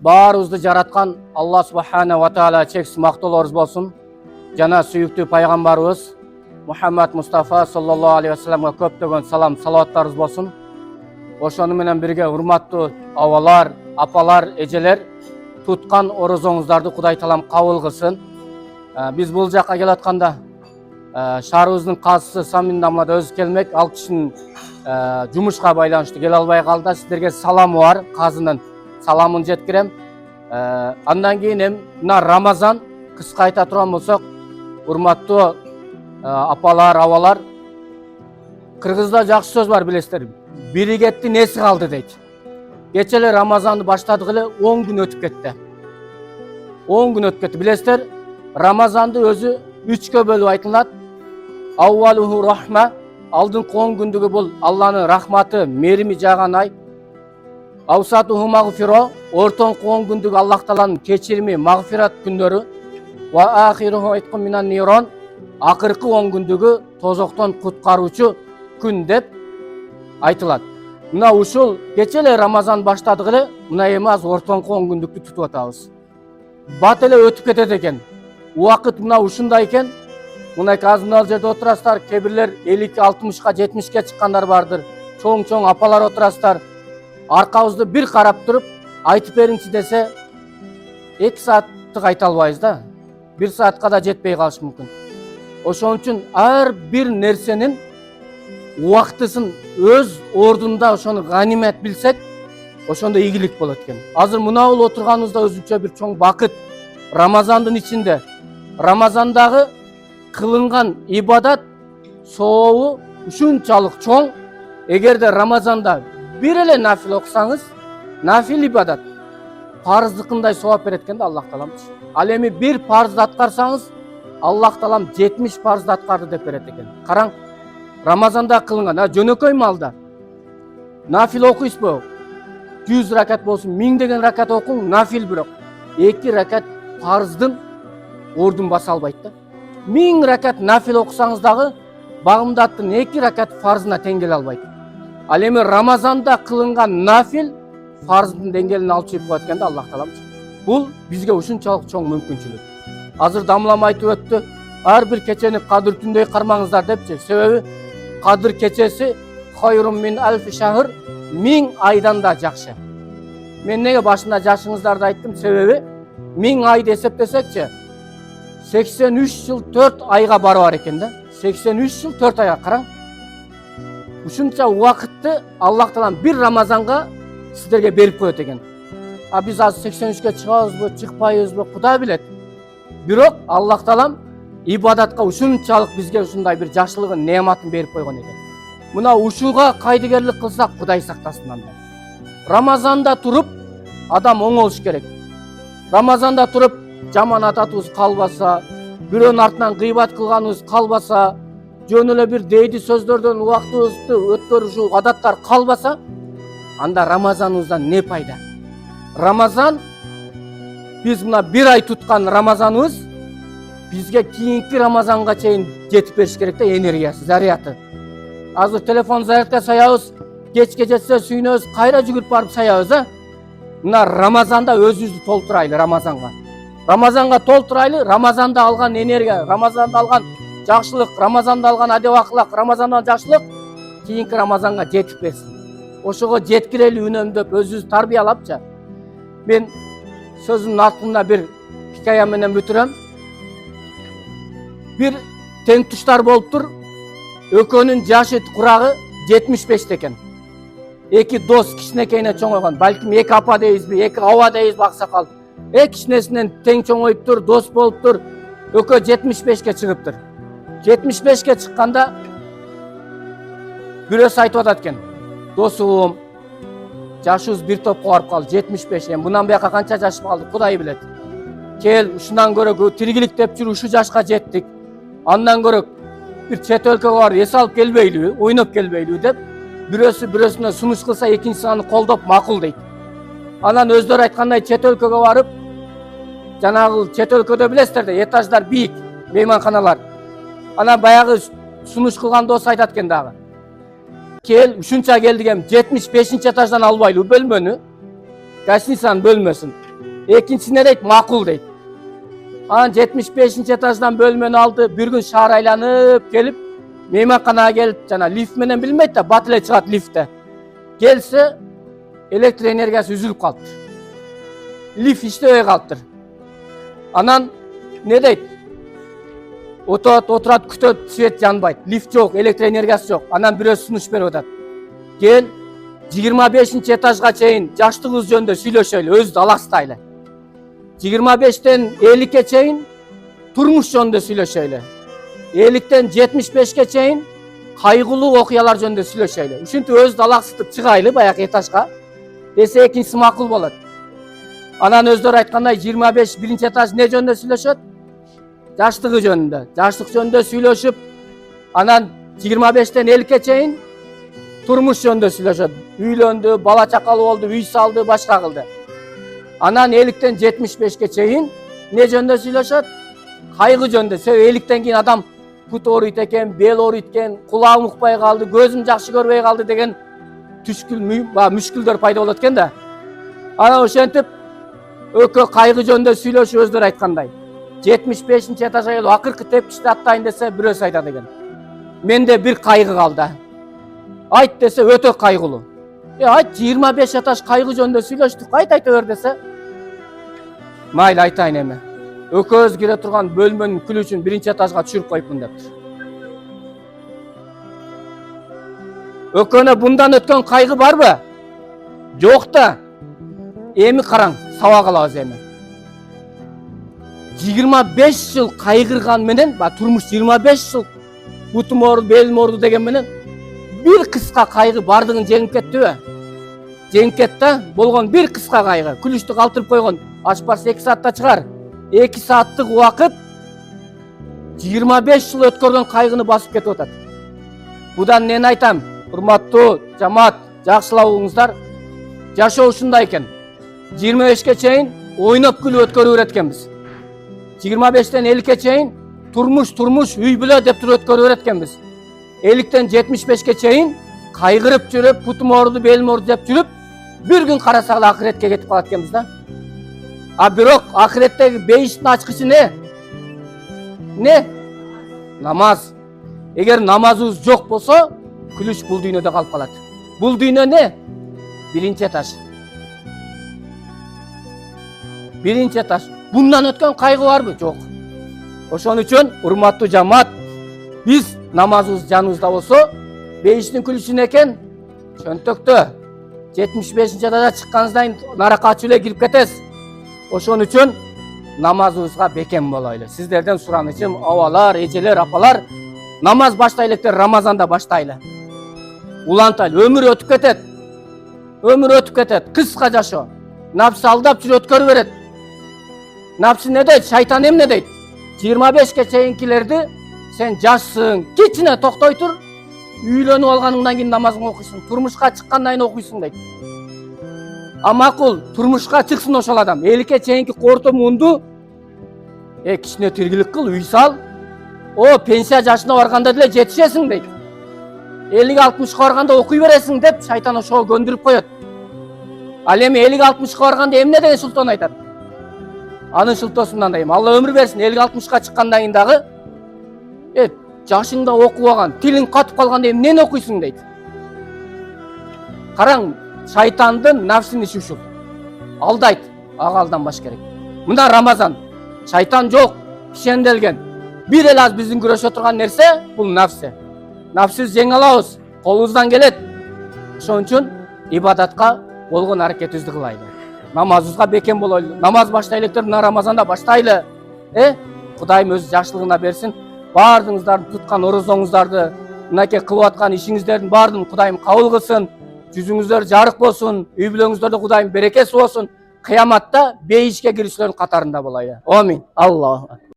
Баарыбызды жараткан Алла Субхана ва Таала чексиз мактоолорубуз болсун. Жана сүйүктүү пайгамбарыбыз Мухаммад Мустафа саллаллаху алейхи ва салламга көптөгөн салам салаваттарыбыз болсун. Ошону менен бирге урматтуу абалар, апалар, эжелер, туткан орозоңуздарды Кудай Таалам кабыл кылсын. Биз бул жакка келип атканда шаарыбыздын казысы Самин дамлада өзү келмек, ал кишинин жумушка байланыштуу келе албай калды. Сиздерге саламы бар, казынын саламын жеткирем. Андан кийин мына Рамазан кыска айта турган болсок, урматтуу апалар, абалар, кыргызда жакшы сөз бар, билесиздер. Бири кетти, неси калды дейт. Кече эле Рамазанды баштадык эле 10 күн өтүп кетти. 10 күн өтүп кетти. Билесиздер, Рамазанды өзү 3кө бөлүп айтылат. Аввалуху рахма, алдыңкы 10 күндүгү бул Алланын рахматы, мерими жааган ай. Авсатуху магфиро, ортоңку 10 күндүгү Аллах Тааланын кечирими, магфират күндөрү. Ва ахируху иткун минан нирон, акыркы 10 күндүгү тозоктон куткаруучу күн деп айтылат. Мына ушул кече эле Рамазан баштадык эле, мына эми аз ортоңку 10 күндүктү тутуп атабыз. Бат эле өтүп кетет экен. Убакыт мына ушундай экен. Мына азыр мына жерде отурасыздар, кээ бирлер 50-60га 70ге чыккандар бардыр. Чоң апалар отурасыздар. Аркабызды бир карап туруп, айтып бериңчи десе, 2 сааттык айта албайбыз да. 1 саатка да жетпей калышы мүмкүн. Ошон үчүн ар бир нерсенин убактысын өз ордунда ошону ганимет билсек, ошондо ийгилик болот экен. Азыр мынабул отурганыбызда өзүнчө бир чоң бакыт. Рамазандын ичинде, Рамазандагы кылынган ибадат сообу ушунчалык чоң. Эгерде Рамазанда бир эле нафил окусаңыз, нафил ибадат парыздыкындай сооп берет экен да Аллах Таалам. Ал эми бир парызды аткарсаңыз, Аллах Таалам 70 парызды аткарды деп берет экен. Караң, Рамазанда кылынган, жөнөкөй малда нафил окуйсузбу? 100 ракат болсун, 1000 деген ракат окуң, нафил бирок 2 ракат парыздын ордун баса албайт да. 1000 ракат нафил окусаңыз дагы багымдаттын 2 ракат фарзына тең келе албайт. Ал эми Рамазанда кылынган нафил фарздын деңгээлин алып чыгып коет экен да Аллах Таалам. Бул бизге ушунчалык чоң мүмкүнчүлүк. Азыр дамлама айтып өттү. Ар бир кечени кадыр түндөй кармаңыздар депчи. Себеби кадыр кечеси хайрун мин алфи шахр, 1000 айдан да жакшы. Мен неге башында жашыңыздарды айттым? Себеби 1000 айды эсептесекчи 83 жыл 4 айга барабар экен да. 83 жыл 4 айга караң. Ушунча убакытты Аллах Таалам бир Рамазанга сиздерге берип коет экен. Биз азыр 83ке чыгабызбы, чыкпайбызбы, Кудай билет. Бирок Аллах Таалам ибадатка ушунчалык бизге ушундай бир жакшылыгын, неаматын берип койгон экен. Мына ушуга кайдыгерлик кылсак, Кудай сактасын анда. Рамазанда туруп адам оң болуш керек. Рамазанда туруп жаман ататыбыз калбаса, бирөөнүн артынан гыйбат кылганыбыз калбаса, жөн эле бир дейди сөздөрдөн убактыбызды өткөрүүчү адаттар калбаса, анда Рамазаныбыздан не пайда? Рамазан, биз мына 1 ай туткан Рамазаныбыз бизге кийинки Рамазанга чейин жетип бериш керек да, энергиясы, заряды. Азыр телефон зарядка саябыз, кечке жетсе сүйнөбүз, кайра жүгүрүп барып саябыз, Мына Рамазанда өзүбүздү толтурайлы Рамазанга толтурайлы, Рамазанда алган энергия, Рамазанда алган жакшылык, Рамазанда алган адеп акылак, Рамазандан жакшылык кийинки Рамазанга жетип берсин. Ошого жеткирели үнөмдөп өзүбүздү тарбиялапчы. Мен сөзүмдүн артында бир хикая менен бүтүрөм. Бир тең туштар болуптур. Экөөнүн жашы курагы 75 экен. Эки дос кичинекейине чоңойгон. Балким эки апа дейбизби, эки аба дейбизби аксакал. Кичинесинен тең чоңоюптур, дос болуптур. Экөө 75ке чыгыптыр. 75ке чыкканда бирөөсү айтып атат экен. Досум, жашыбыз бир топко барып калды, 75. Мындан бияка канча жашып калды, Кудай билет. Кел, ушундан көрө тиргилик деп жүрүп ушу жашка жеттик. Андан көрө бир чет өлкөгө барып эс алып келбейлиби, ойноп келбейлиби деп бирөөсү бирөөсүнө сунуш кылса, экинчиси аны колдоп макул дейт. Анан өздөрү айткандай чет өлкөгө барып, жанагы чет өлкөдө билесиздер да, этаждар бийик, мейманканалар. Анан баягы сунуш кылган дос айтат экен дагы. Кел, ушунча келдик эми 75-этаждан албайлы бөлмөнү, гостиницанын бөлмөсүн. Ekинчисине дейт макул дейт. Анан 75-нчи этаждан бөлмөнү алды, bir gün шаар айланып келип, мейманканага келип, жана лифт менен билмейт да, бат эле чыгат лифтте. Келсе, электр энергиясы үзүлүп калыптыр. Лифт иштебей калыптыр. Анан не дейт? Отурат, күтөт, свет жанбайт. Лифт жок, электр энергиясы жок. Анан бирөө сунуш берип атат. Кел, 25-нчи этажга чейин жаштыгыбыз жөнүндө сүйлөшөлү, өз даластайлы. 25-тен 50-ке чейин турмуш жөнүндө сүйлөшөлү. 50-тен 75-ке чейин кайгылуу окуялар жөнүндө сүйлөшөлү. Ушинтип өз даласытып чыгайлы баягы этажга. Десе экинчиси макул болот. Анан өздөрү айткандай 25 биринчи этаж не жөнүндө сүйлөшөт? Жаштыгы жөнүндө. Жаштык жөнүндө сүйлөшүп, анан 25-тен 50-ке чейин турмуш жөнүндө сүйлөшөт. Үйлөндү, бала чакалы болду, үй салды, башка кылды. Анан 50-тен 75-ке чейин не жөнүндө сүйлөшөт? Кайгы жөнүндө. Себеби 50-тен кийин адам бут ооруйт экен, бел ооруйт экен, кулагым укпай калды, көзүм жакшы көрбөй калды деген мүшкүлдөр пайда болот экен да. Анан ошентип өкө кайгы жөнүндө сүйлөшүп өздөрү айткандай. 75-нчи этажга келип акыркы тепкичти аттайын десе бирөөсү айтат экен. Менде бир кайгы калды. Айт десе өтө кайгылуу. Айт 25 этаж кайгы жөнүндө сүйлөштүк, айта бер десе. Майли айтайын эми. Өкөбүз кире турган бөлмөнүн күлүчүн биринчи этажга түшүрүп коюпмун дептир. Өкөнө bundan өткөн кайгы барбы? Жок да. Эми караң, сабак алабыз эми. 25 жыл кайгырган менен, турмуш 25 жыл бутум ооруду, белим ооруду деген менен бир кыска кайгы бардыгын жеңип кеттиби? Жеңип кетти, болгон бир кыска кайгы. Күлүштү калтырып койгон, ашпарс 2 саатта чыгар. 2 сааттык убакыт 25 жыл өткөргөн кайгыны басып кетип атат. Будан нени айтам? Урматтуу жамаат, жакшылабыңыздар. Жашоо ушундай экен. 25-ке чейин ойноп күлүп өткөрүп берет экенбиз. 25-тен 50-ке чейин турмуш, үй бүлө деп туруп өткөрүп берет экенбиз. 50-тен 75-ке чейин кайгырып жүрүп, бутум ооруду, белим ооруду деп жүрүп, bir gün карасак акыретке кетип калат экенбиз да. А бирок акыреттеги бейиштин ачкычы не? Не? Намаз. Эгер намазыбыз жок болсо, күлүш бул дүйнөдө калып калат. Бул дүйнө не? Биринчи этаж. Биринчи этаж. Bundan өткөн кайгы барбы? Жок. Ошон үчүн урматтуу жамаат, биз намазыбыз жаныбызда болсо, бейиштин күлүшүн экен чөнтөктө 75-нчи этажга чыкканыңыздан наракатчы эле кирип кетесиз. Ошон үчүн намазыбызга бекем болойлу. Сиздерден суранычым, абалар, эжелер, апалар, намаз баштайлыктыр, Рамазанда баштайлы. Улантайлы, өмүр өтүп кетет. Өмүр өтүп кетет, кыска жашоо. Напсы алдап жүрүп өткөрүп берет. Напсы не дейт? Шайтан эмне дейт? 25-ке чейинкилерди сен жашсың, кичине токтой тур, үйлөнүп алганыңдан кийин намазыңды окуйсуң, турмушка чыккандан кийин окуйсуң дейт. А макул, турмушка чыксын ошол адам. 50-ке чейинки корто мунду кичине тиргилик кыл, үй сал. Пенсия жашына барганда деле жетишесиң дейт. 50-60ка барганда окуй бересиң деп шайтан ошого көндүрүп коет. Ал эми 50-60ка барганда эмне деген шылтоон айтат? Анын шылтоосунан да эми Алла өмүр берсин, 50-60ка чыккандан кийин дагы жашыңда окубаган, тилиң катып калганда эмнени окуйсуң дейт. Караң, шайтандын нафсин иши ушул. Алдайт, ага алданбаш керек. Мына Рамазан, шайтан жок, ишенделген. Бир эле аз биздин күрөшө турган нерсе бул нафсы. Нафсыз жеңе алабыз, колубуздан келет. Ошон үчүн ибадатка болгон аракетибизди кылайлы. Намазыбызга бекем болойлу. Намаз баштайлыктыр, мына Рамазанда баштайлы. Кудайым өз жакшылыгына берсин. Бардыңыздардын туткан орозоңуздарды, мынакей кылып аткан ишиңиздердин баардыгын Кудайым кабыл кылсын. Жүзүңүздөр жарык болсун, үй бүлөңүздөрдө Кудайым берекеси болсун. Кыяматта бейишке кирүүчүлөрдүн катарында болайлы. Амин. Аллах.